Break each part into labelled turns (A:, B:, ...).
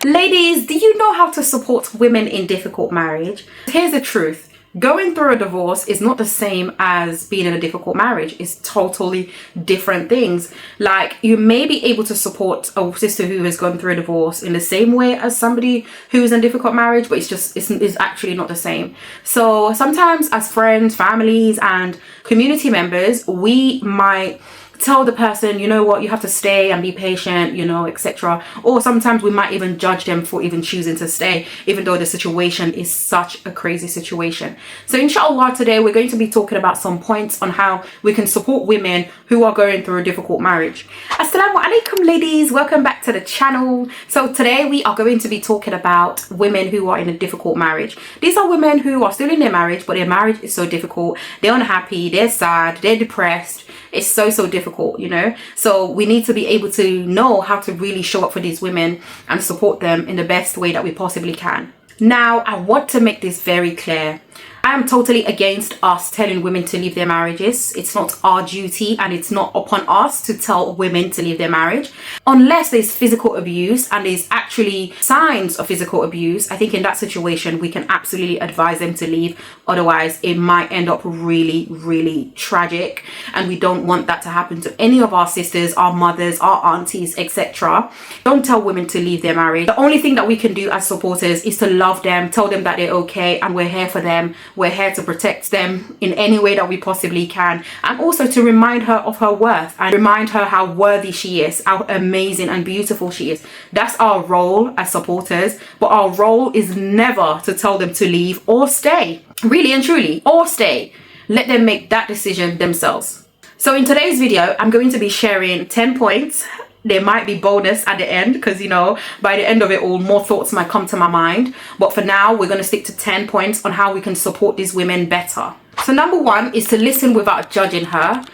A: Ladies, do you know how to support women in difficult marriage? Here's the truth. Going through a divorce is not the same as being in a difficult marriage. It's totally different things. Like, you may be able to support a sister who has gone through a divorce in the same way as somebody who is in a difficult marriage, but it's actually not the same. So sometimes as friends, families, and community members, we might tell the person, you know what, you have to stay and be patient, you know, etc. Or sometimes we might even judge them for even choosing to stay, even though the situation is such a crazy situation. So inshallah, today we're going to be talking about some points on how we can support women who are going through a difficult marriage. Asalamu alaikum, ladies, welcome back to the channel. So today we are going to be talking about women who are in a difficult marriage. These are women who are still in their marriage, but their marriage is so difficult. They're unhappy, they're sad, they're depressed. It's so difficult, you know. So we need to be able to know how to really show up for these women and support them in the best way that we possibly can. Now, I want to make this very clear. I am totally against us telling women to leave their marriages. It's not our duty and it's not upon us to tell women to leave their marriage. Unless there's physical abuse and there's actually signs of physical abuse, I think in that situation, we can absolutely advise them to leave. Otherwise, it might end up really tragic. And we don't want that to happen to any of our sisters, our mothers, our aunties, etc. Don't tell women to leave their marriage. The only thing that we can do as supporters is to love them, tell them that they're okay and we're here for them. We're here to protect them in any way that we possibly can, and also to remind her of her worth and remind her how worthy she is, how amazing and beautiful she is. That's our role as supporters, but our role is never to tell them to leave or stay, really and truly, or stay. Let them make that decision themselves. So in today's video, I'm going to be sharing 10 points. There might be bonus at the end because, you know, by the end of it all, more thoughts might come to my mind. But for now, we're going to stick to 10 points on how we can support these women better. So number one is to listen without judging her.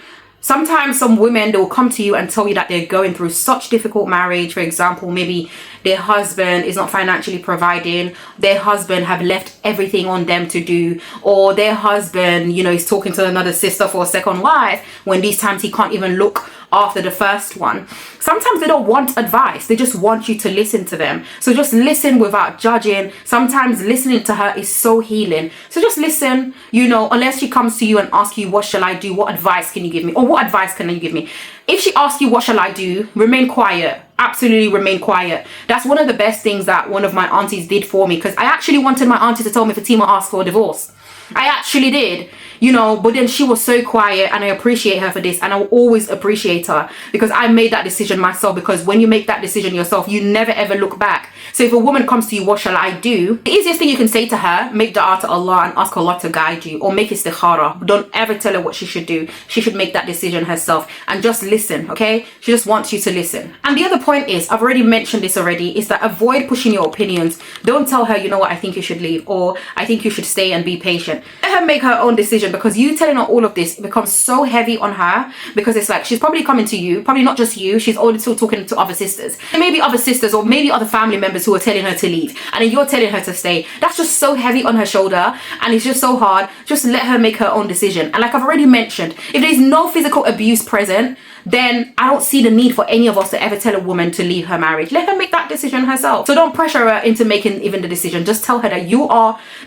A: Sometimes some women, they will come to you and tell you that they're going through such difficult marriage. For example, maybe their husband is not financially providing, their husband have left everything on them to do, or their husband, you know, is talking to another sister for a second wife when these times he can't even look after the first one. Sometimes they don't want advice, they just want you to listen to them. So just listen without judging. Sometimes listening to her is so healing. So just listen, you know, unless she comes to you and asks you, what shall I do? What advice can you give me? Or what advice can you give me? If she asks you, what shall I do? Remain quiet. Absolutely remain quiet. That's one of the best things that one of my aunties did for me, because I actually wanted my auntie to tell me Fatima asked for a divorce. I actually did, you know, but then she was so quiet, and I appreciate her for this, and I will always appreciate her because I made that decision myself. Because when you make that decision yourself, you never ever look back. So if a woman comes to you, what shall I do? The easiest thing you can say to her, make dua to Allah and ask Allah to guide you, or make istikhara. Don't ever tell her what she should do. She should make that decision herself and just listen, okay? She just wants you to listen. And the other point is, I've already mentioned this already, is that avoid pushing your opinions. Don't tell her, you know what, I think you should leave, or I think you should stay and be patient. Let her make her own decision, because you telling her all of this becomes so heavy on her, because it's like she's probably coming to you, probably not just you, she's also talking to other sisters. There may be other sisters or maybe other family members who are telling her to leave, and then you're telling her to stay. That's just so heavy on her shoulder, and it's just so hard. Just let her make her own decision. And like I've already mentioned, if there's no physical abuse present, then I don't see the need for any of us to ever tell a woman to leave her marriage. Let her make that decision herself. So don't pressure her into making even the decision. Just tell her that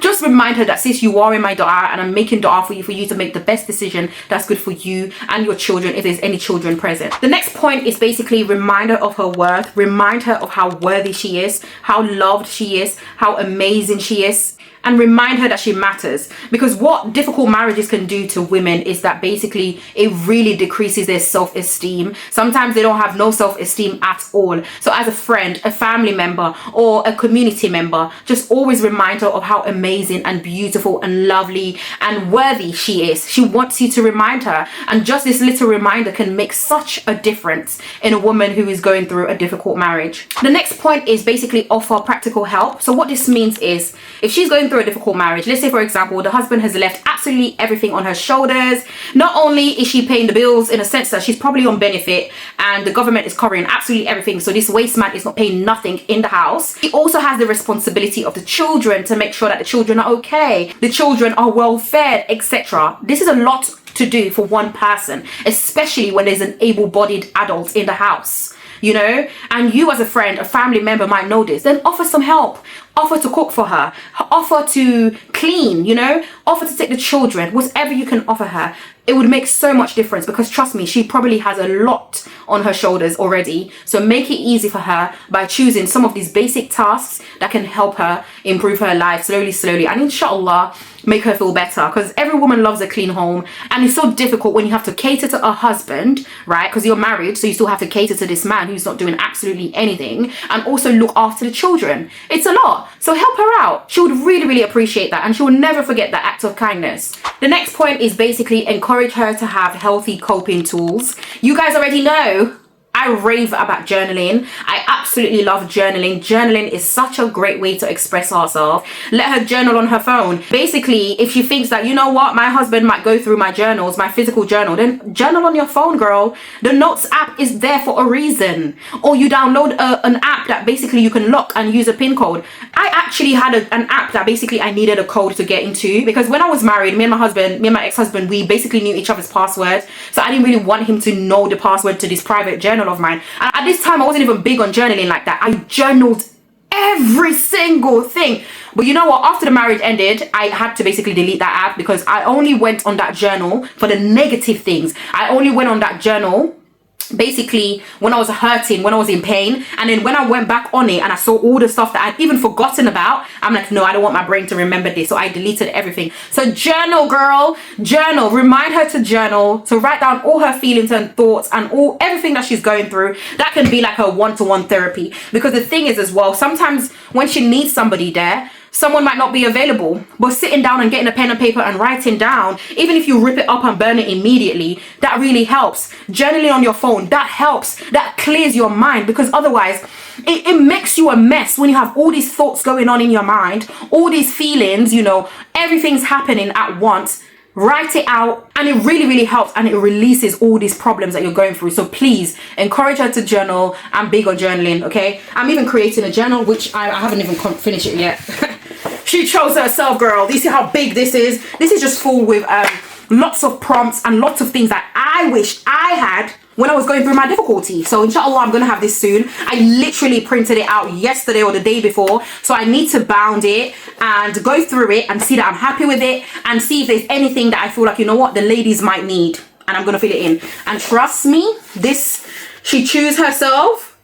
A: just remind her that, sis, you are in my dua, and I'm making dua for you to make the best decision that's good for you and your children, if there's any children present. The next point is basically remind her of her worth. Remind her of how worthy she is, how loved she is, how amazing she is. And remind her that she matters. Because what difficult marriages can do to women is that basically it really decreases their self-esteem. Sometimes they don't have no self-esteem at all. So as a friend, a family member, or a community member, just always remind her of how amazing and beautiful and lovely and worthy she is. She wants you to remind her. And just this little reminder can make such a difference in a woman who is going through a difficult marriage. The next point is basically offer practical help. So what this means is, if she's going through a difficult marriage, let's say for example the husband has left absolutely everything on her shoulders. Not only is she paying the bills, in a sense that she's probably on benefit and the government is covering absolutely everything, so this waste man is not paying nothing in the house. He also has the responsibility of the children to make sure that the children are okay, the children are well fed, etc. This is a lot to do for one person, especially when there's an able-bodied adult in the house. you know, and you as a friend, a family member might know this, then offer some help. Offer to cook for her, offer to clean, you know, offer to take the children, whatever you can offer her. It would make so much difference, because trust me, she probably has a lot on her shoulders already. So make it easy for her by choosing some of these basic tasks that can help her improve her life slowly, and inshallah make her feel better, because every woman loves a clean home. And it's so difficult when you have to cater to a husband, right? Because you're married, so you still have to cater to this man who's not doing absolutely anything, and also look after the children. It's a lot. So help her out. She would really appreciate that, and she will never forget that act of kindness. The next point is basically encourage her to have healthy coping tools. You guys already know I rave about journaling. I absolutely love journaling. Journaling is such a great way to express ourselves. Let her journal on her phone. Basically, if she thinks that, you know what, my husband might go through my journals, my physical journal, then journal on your phone, girl. The Notes app is there for a reason. Or you download an app that basically you can lock and use a pin code. I actually had an app that basically I needed a code to get into, because when I was married, me and my ex-husband, we basically knew each other's password. So I didn't really want him to know the password to this private journal of mine. And at this time I wasn't even big on journaling like that. I journaled every single thing. But you know what, after the marriage ended, I had to basically delete that app, because I only went on that journal for the negative things. I only went on that journal basically when I was hurting, when I was in pain. And then when I went back on it and I saw all the stuff that I'd even forgotten about, I'm like, no, I don't want my brain to remember this. So I deleted everything. So journal, girl, journal. Remind her to journal, to write down all her feelings and thoughts and everything that she's going through. That can be like her one-to-one therapy, because the thing is as well, sometimes when she needs somebody there, someone might not be available, but sitting down and getting a pen and paper and writing down, even if you rip it up and burn it immediately, that really helps. Journaling on your phone, that helps. That clears your mind, because otherwise it makes you a mess when you have all these thoughts going on in your mind, all these feelings, you know, everything's happening at once. Write it out, and it really helps, and it releases all these problems that you're going through. So please encourage her to journal. I'm big on journaling, okay? I'm even creating a journal, which I haven't even finished it yet. She chose herself, girl. You see how big this is? This is just full with lots of prompts and lots of things that I wish I had when I was going through my difficulty. So inshallah, I'm gonna have this soon. I literally printed it out yesterday or the day before, so I need to bound it and go through it and see that I'm happy with it, and see if there's anything that I feel like, you know what, the ladies might need, and I'm gonna fill it in. And trust me, this, she chose herself,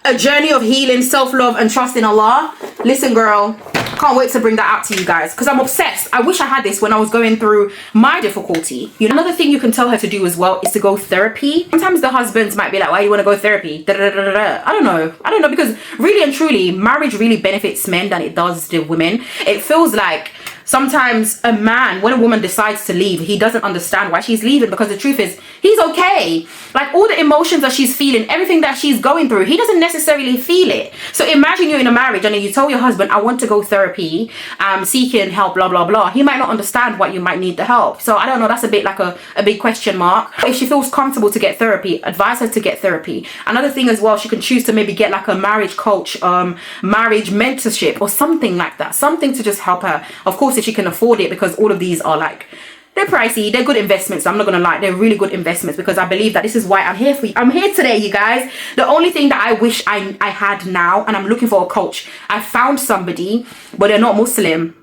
A: a journey of healing, self-love and trust in Allah. Listen, girl, can't wait to bring that out to you guys, because I'm obsessed. I wish I had this when I was going through my difficulty. You know, another thing you can tell her to do as well is to go therapy. Sometimes the husbands might be like, why do you want to go therapy? I don't know, because really and truly, marriage really benefits men than it does the women. It feels like sometimes a man, when a woman decides to leave, he doesn't understand why she's leaving, because the truth is, he's okay. Like, all the emotions that she's feeling, everything that she's going through, he doesn't necessarily feel it. So imagine you're in a marriage and then you tell your husband, I want to go therapy, seeking help, blah blah blah. He might not understand why you might need the help. So I don't know, that's a bit like a big question mark. If she feels comfortable to get therapy, advise her to get therapy. Another thing as well, she can choose to maybe get like a marriage coach, marriage mentorship or something like that, something to just help her. Of course, if she can afford it, because all of these are like, they're pricey, they're good investments. I'm not gonna lie, they're really good investments, because I believe that this is why I'm here for you. I'm here today, you guys. The only thing that I wish I had now, and I'm looking for a coach, I found somebody, but they're not Muslim.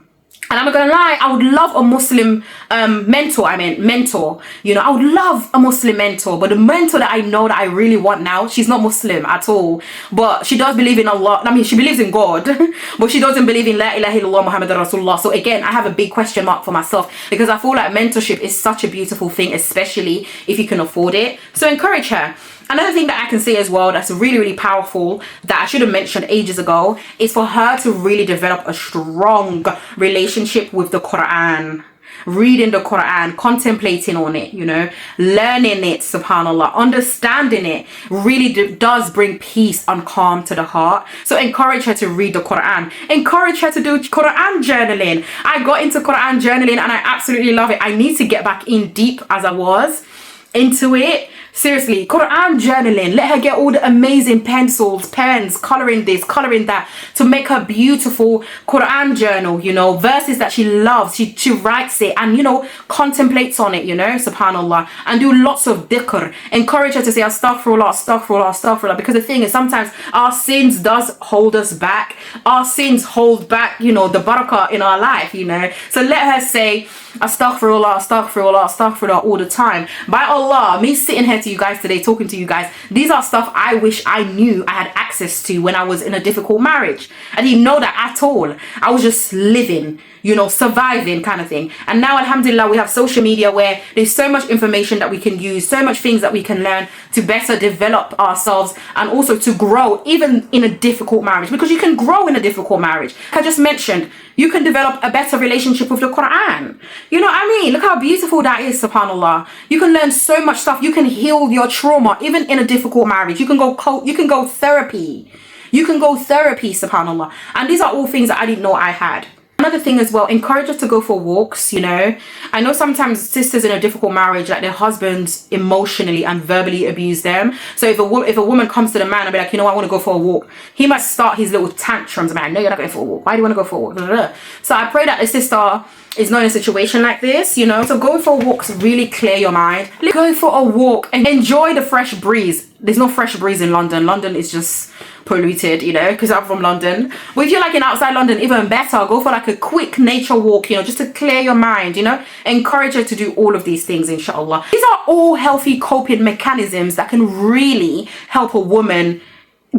A: And I'm not gonna lie, I would love a Muslim mentor. You know, I would love a Muslim mentor, but the mentor that I know that I really want now, she's not Muslim at all, but she does believe in Allah. I mean, she believes in God, but she doesn't believe in La ilaha illallah Muhammadur Rasulullah. So again, I have a big question mark for myself, because I feel like mentorship is such a beautiful thing, especially if you can afford it. So encourage her. Another thing that I can say as well that's really powerful, that I should have mentioned ages ago, is for her to really develop a strong relationship with the Quran. Reading the Quran, contemplating on it, you know, learning it, subhanallah, understanding it really does bring peace and calm to the heart. So encourage her to read the Quran. Encourage her to do Quran journaling. I got into Quran journaling and I absolutely love it. I need to get back in deep as I was into it. Seriously, Quran journaling. Let her get all the amazing pencils, pens, coloring this, coloring that, to make her beautiful Quran journal, you know, verses that she loves. She writes it and, you know, contemplates on it, you know, subhanallah, and do lots of dhikr. Encourage her to say astaghfirullah, astaghfirullah, astaghfirullah, because the thing is, sometimes our sins does hold us back. Our sins hold back, you know, the barakah in our life, you know. So let her say astaghfirullah, astaghfirullah, astaghfirullah all the time. By Allah, me sitting here to you guys today, talking to you guys, these are stuff I wish I knew I had access to when I was in a difficult marriage. I didn't know that at all. I was just living, you know, surviving kind of thing. And now, alhamdulillah, we have social media where there's so much information that we can use, so much things that we can learn to better develop ourselves and also to grow even in a difficult marriage, because you can grow in a difficult marriage. Like I just mentioned, you can develop a better relationship with the Quran. You know what I mean? Look how beautiful that is, subhanallah. You can learn so much stuff. You can heal your trauma even in a difficult marriage. You can go therapy. You can go therapy, subhanallah. And these are all things that I didn't know I had. Another thing as well, encourage us to go for walks, you know. I know sometimes sisters in a difficult marriage, like their husbands emotionally and verbally abuse them. So if a woman comes to the man and be like, you know, I want to go for a walk, he might start his little tantrums. Man, no, you're not going for a walk. Why do you want to go for a walk? Blah, blah, blah. So I pray that the sister is not in a situation like this, you know. So going for walks really clear your mind. Go for a walk and enjoy the fresh breeze. There's no fresh breeze in London. London is just polluted, you know, because I'm from London. But if you're like in outside London, even better, go for like a quick nature walk, you know, just to clear your mind, you know. Encourage her to do all of these things, inshallah. These are all healthy coping mechanisms that can really help a woman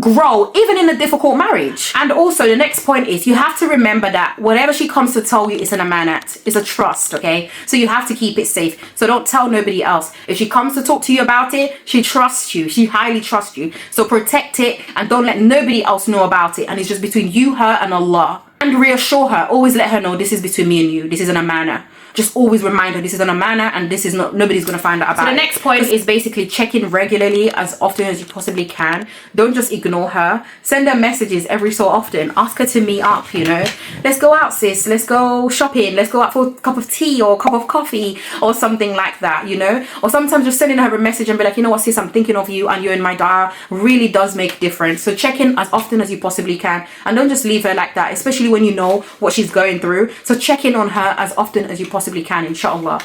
A: grow even in a difficult marriage. And also the next point is, you have to remember that whatever she comes to tell you is an amanat, is a trust, okay? So you have to keep it safe. So don't tell nobody else. If she comes to talk to you about it, she trusts you, she highly trusts you. So protect it and don't let nobody else know about it, and it's just between you, her and Allah. And reassure her, always let her know this is between me and you, this is an amana. Just always remind her this is an amana and this is not, nobody's going to find out about it. So the next point is basically check in regularly as often as you possibly can. Don't just ignore her. Send her messages every so often. Ask her to meet up, you know. Let's go out, sis. Let's go shopping. Let's go out for a cup of tea or a cup of coffee or something like that, you know. Or sometimes just sending her a message and be like, you know what, sis, I'm thinking of you and you're in my diary really does make a difference. So check in as often as you possibly can. And don't just leave her like that, especially when you know what she's going through. So check in on her as often as you possibly can, inshallah.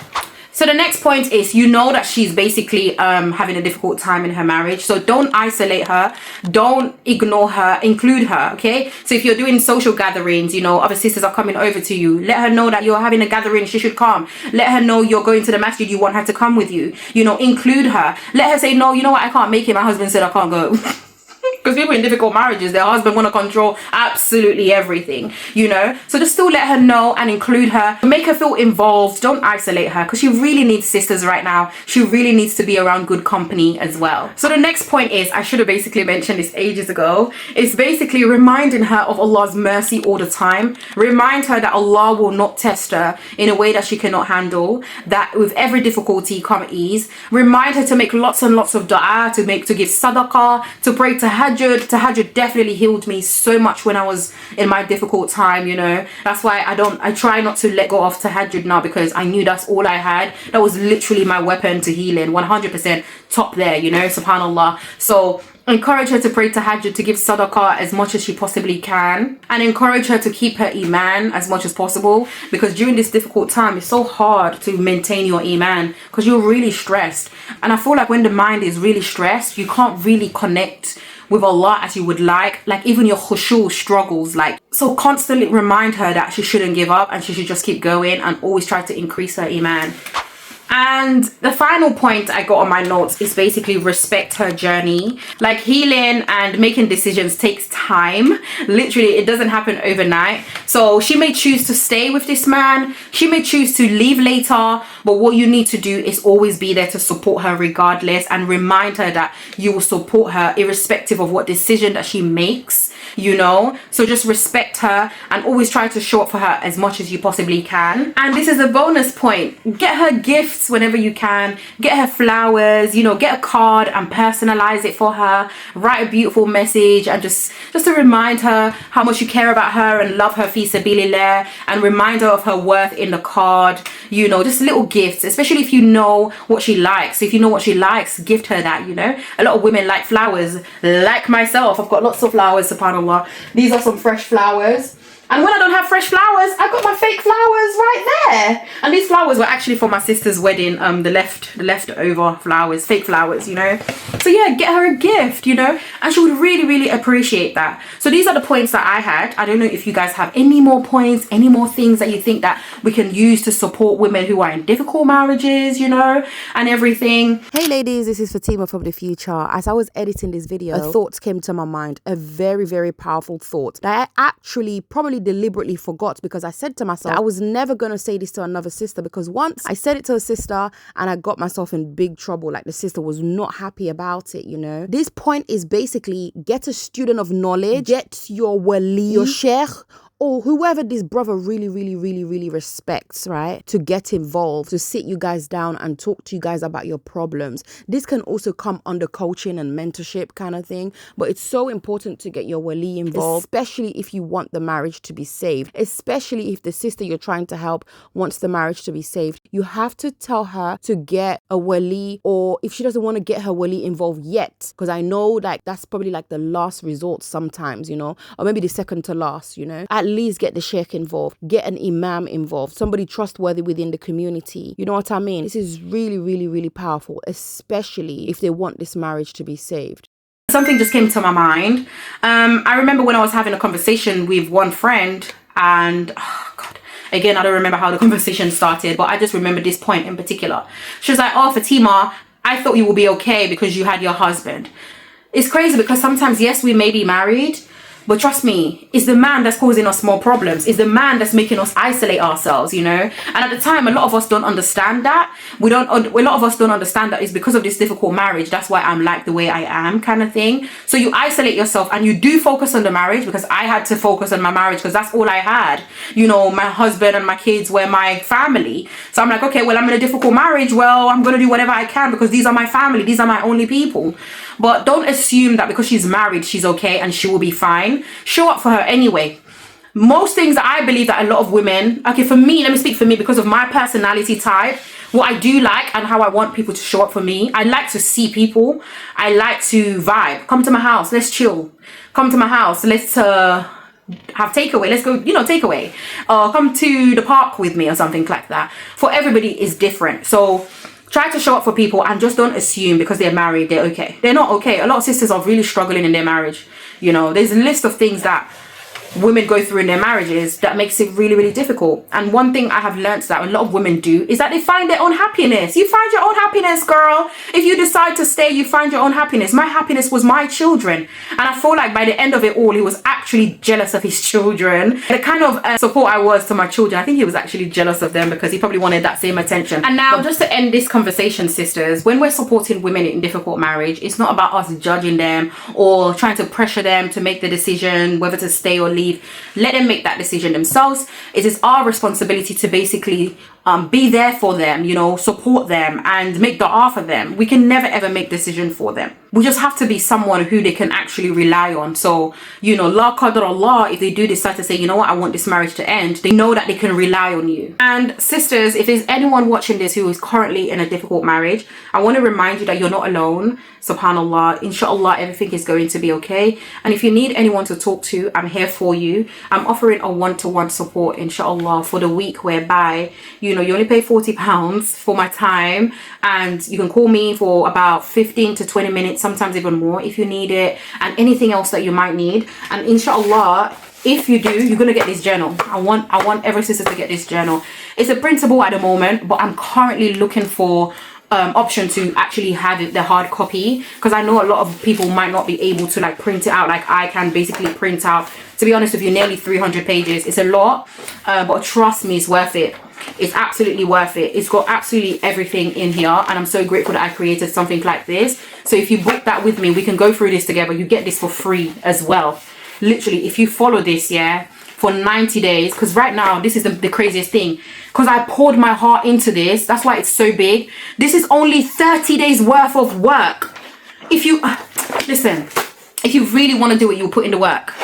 A: So the next point is, you know that she's basically having a difficult time in her marriage. So don't isolate her, don't ignore her, include her, okay? So if you're doing social gatherings, you know, other sisters are coming over to you, let her know that you're having a gathering, she should come. Let her know you're going to the masjid, you want her to come with you, you know, include her. Let her say, no, you know what, I can't make it, my husband said I can't go. Because people in difficult marriages, their husband want to control absolutely everything, you know. So just still let her know and include her. Make her feel involved. Don't isolate her, because she really needs sisters right now. She really needs to be around good company as well. So the next point is, I should have basically mentioned this ages ago, is basically reminding her of Allah's mercy all the time. Remind her that Allah will not test her in a way that she cannot handle, that with every difficulty come ease. Remind her to make lots and lots of dua, to give sadaqah, to pray to Tahajjud. Tahajjud definitely healed me so much when I was in my difficult time, you know. That's why I try not to let go of Tahajjud now, because I knew that's all I had. That was literally my weapon to healing, 100% top there, you know, subhanallah. So encourage her to pray Tahajjud, to give sadaqah as much as she possibly can, and encourage her to keep her iman as much as possible, because during this difficult time it's so hard to maintain your iman because you're really stressed. And I feel like when the mind is really stressed, you can't really connect with Allah as you would like even your khushu struggles, like. So constantly remind her that she shouldn't give up and she should just keep going and always try to increase her iman. And the final point I got on my notes is basically respect her journey. Like, healing and making decisions takes time. Literally, it doesn't happen overnight. So she may choose to stay with this man. She may choose to leave later. But what you need to do is always be there to support her regardless, and remind her that you will support her irrespective of what decision that she makes, you know. So just respect her and always try to show up for her as much as you possibly can. And this is a bonus point. Get her gifts whenever you can. Get her flowers, you know, get a card and personalize it for her. Write a beautiful message and just to remind her how much you care about her and love her feelings fi sabilillah, and remind her of her worth in the card. You know, just little gifts, especially if you know what she likes. If you know what she likes, gift her that, you know. A lot of women like flowers, like myself. I've got lots of flowers, subhanAllah. These are some fresh flowers. And when I don't have fresh flowers, I got my fake flowers right there. And these flowers were actually for my sister's wedding. The leftover flowers, fake flowers, you know. So yeah, get her a gift, you know. And she would really, really appreciate that. So these are the points that I had. I don't know if you guys have any more points, any more things that you think that we can use to support women who are in difficult marriages, you know, and everything.
B: Hey ladies, this is Fatima from the future. As I was editing this video, a thought came to my mind, a very, very powerful thought that I actually probably deliberately forgot, because I said to myself I was never going to say this to another sister, because once I said it to a sister and I got myself in big trouble. Like, the sister was not happy about it, you know. This point is basically, get a student of knowledge, get your wali, your sheikh, or whoever this brother really, really, really, really respects, right, to get involved, to sit you guys down and talk to you guys about your problems. This can also come under coaching and mentorship kind of thing, but it's so important to get your wali involved, especially if you want the marriage to be saved, especially if the sister you're trying to help wants the marriage to be saved. You have to tell her to get a wali, or if she doesn't want to get her wali involved yet, because I know, like, that's probably like the last resort sometimes, you know, or maybe the second to last, you know. At least get the sheikh involved, get an imam involved, somebody trustworthy within the community. You know what I mean? This is really, really, really powerful, especially if they want this marriage to be saved.
A: Something just came to my mind. I remember when I was having a conversation with one friend, and oh God, again, I don't remember how the conversation started, but I just remember this point in particular. She was like, oh, Fatima, I thought you would be okay because you had your husband. It's crazy because sometimes, yes, we may be married, but trust me, it's the man that's causing us more problems. It's the man that's making us isolate ourselves, you know. And at the time, a lot of us don't understand that. A lot of us don't understand that it's because of this difficult marriage. That's why I'm like the way I am, kind of thing. So you isolate yourself and you do focus on the marriage, because I had to focus on my marriage because that's all I had. You know, my husband and my kids were my family. So I'm like, okay, well, I'm in a difficult marriage. Well, I'm going to do whatever I can because these are my family. These are my only people. But don't assume that because she's married, she's okay and she will be fine. Show up for her anyway. Most things that I believe that a lot of women, okay, for me, let me speak for me, because of my personality type, what I do like and how I want people to show up for me. I like to see people. I like to vibe. Come to my house, let's chill. Come to my house, let's have takeaway. Let's go, you know, takeaway. Come to the park with me or something like that. For everybody is different. So try to show up for people and just don't assume because they're married, they're okay. They're not okay. A lot of sisters are really struggling in their marriage. You know, there's a list of things that women go through in their marriages that makes it really, really difficult. And one thing I have learned that a lot of women do is that they find their own happiness. You find your own happiness, girl. If you decide to stay, you find your own happiness. My happiness was my children. And I feel like by the end of it all, he was actually jealous of his children. The kind of support I was to my children, I think he was actually jealous of them because he probably wanted that same attention. And now, just to end this conversation, sisters, when we're supporting women in difficult marriage, it's not about us judging them or trying to pressure them to make the decision whether to stay or leave. Let them make that decision themselves. It is our responsibility to basically be there for them, you know, support them and make dua for them. We can never ever make decision for them. We just have to be someone who they can actually rely on. So, you know, la qadar Allah, if they do decide to say, you know what, I want this marriage to end, they know that they can rely on you. And sisters, if there's anyone watching this who is currently in a difficult marriage, I want to remind you that you're not alone. Subhanallah, inshallah, everything is going to be okay. And if you need anyone to talk to, I'm here for you. I'm offering a one-to-one support, inshallah, for the week, whereby, you know, you only pay £40 for my time, and you can call me for about 15 to 20 minutes, sometimes even more if you need it, and anything else that you might need. And inshallah, if you do, you're gonna get this journal. I want every sister to get this journal. It's a printable at the moment, but I'm currently looking for option to actually have it, the hard copy, because I know a lot of people might not be able to like print it out like I can basically print out, to be honest with you, nearly 300 pages. It's a lot, but trust me, it's worth it. It's absolutely worth it. It's got absolutely everything in here, and I'm so grateful that I created something like this. So if you book that with me, we can go through this together. You get this for free as well. Literally, if you follow this, yeah, for 90 days, because right now, this is the craziest thing, because I poured my heart into this. That's why it's so big. This is only 30 days worth of work. If you, listen, if you really want to do it, you'll put in the work.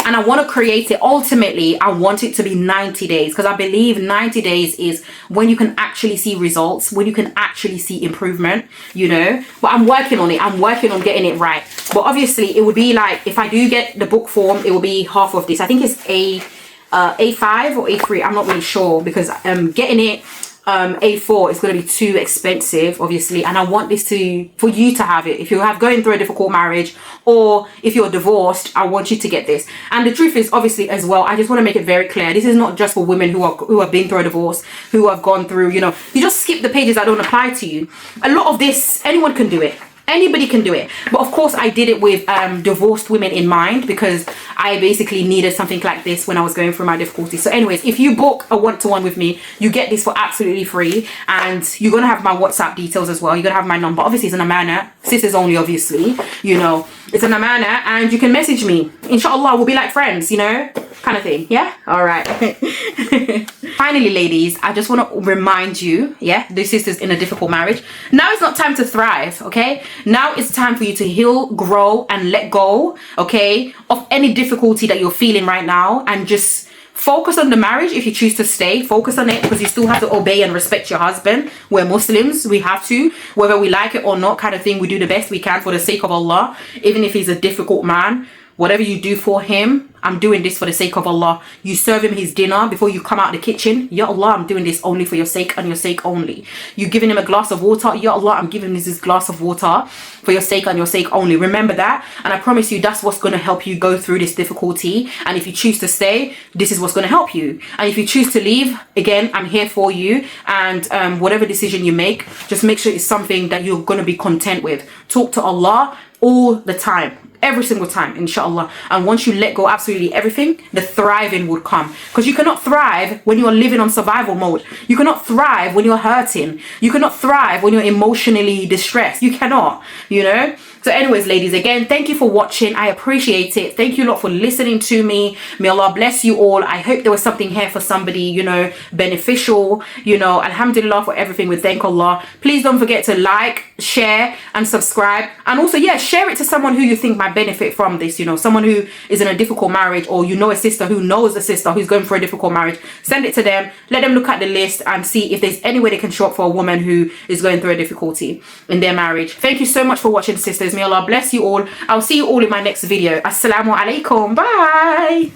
A: and I want to create it. Ultimately, I want it to be 90 days because I believe 90 days is when you can actually see results, when you can actually see improvement, you know. But I'm working on it. I'm working on getting it right. But obviously, it would be like, if I do get the book form, it will be half of this. I think it's A5 or A3. I'm not really sure because getting it A4 is going to be too expensive, obviously, and I want this for you to have it. If you're going through a difficult marriage, or if you're divorced, I want you to get this. And the truth is, obviously, as well, I just want to make it very clear, this is not just for women who have been through a divorce, who have gone through, you know, you just skip the pages that don't apply to you. A lot of this, anyone can do it. Anybody can do it. But of course, I did it with divorced women in mind, because I basically needed something like this when I was going through my difficulties. So anyways, if you book a one-to-one with me, you get this for absolutely free, and you're gonna have my WhatsApp details as well. You're gonna have my number. Obviously, it's an amana. Sisters only, obviously, you know, it's an amana, and you can message me. Inshallah, we'll be like friends, you know, kind of thing. Yeah, all right. Finally, ladies, I just want to remind you, yeah, the sisters in a difficult marriage, now is not time to thrive, okay? Now it's time for you to heal, grow, and let go, okay, of any difficulty that you're feeling right now, and just focus on the marriage. If you choose to stay, focus on it, because you still have to obey and respect your husband. We're Muslims, we have to, whether we like it or not, kind of thing. We do the best we can for the sake of Allah, even if he's a difficult man. Whatever you do for him, I'm doing this for the sake of Allah. You serve him his dinner before you come out the kitchen. Ya Allah, I'm doing this only for your sake and your sake only. You giving him a glass of water. Ya Allah, I'm giving this glass of water for your sake and your sake only. Remember that. And I promise you, that's what's going to help you go through this difficulty. And if you choose to stay, this is what's going to help you. And if you choose to leave, again, I'm here for you. And whatever decision you make, just make sure it's something that you're going to be content with. Talk to Allah all the time. Every single time, inshallah. And once you let go absolutely everything, the thriving would come. Because you cannot thrive when you're living on survival mode. You cannot thrive when you're hurting. You cannot thrive when you're emotionally distressed. You cannot, you know. So anyways, ladies, again, thank you for watching. I appreciate it. Thank you a lot for listening to me. May Allah bless you all. I hope there was something here for somebody, you know, beneficial, you know. Alhamdulillah for everything. We thank Allah. Please don't forget to like, share, and subscribe. And also, yeah, share it to someone who you think might benefit from this, you know, someone who is in a difficult marriage, or you know a sister who knows a sister who's going for a difficult marriage. Send it to them. Let them look at the list and see if there's any way they can show up for a woman who is going through a difficulty in their marriage. Thank you so much for watching, sisters. May Allah bless you all. I'll see you all in my next video. Assalamu alaikum. Bye.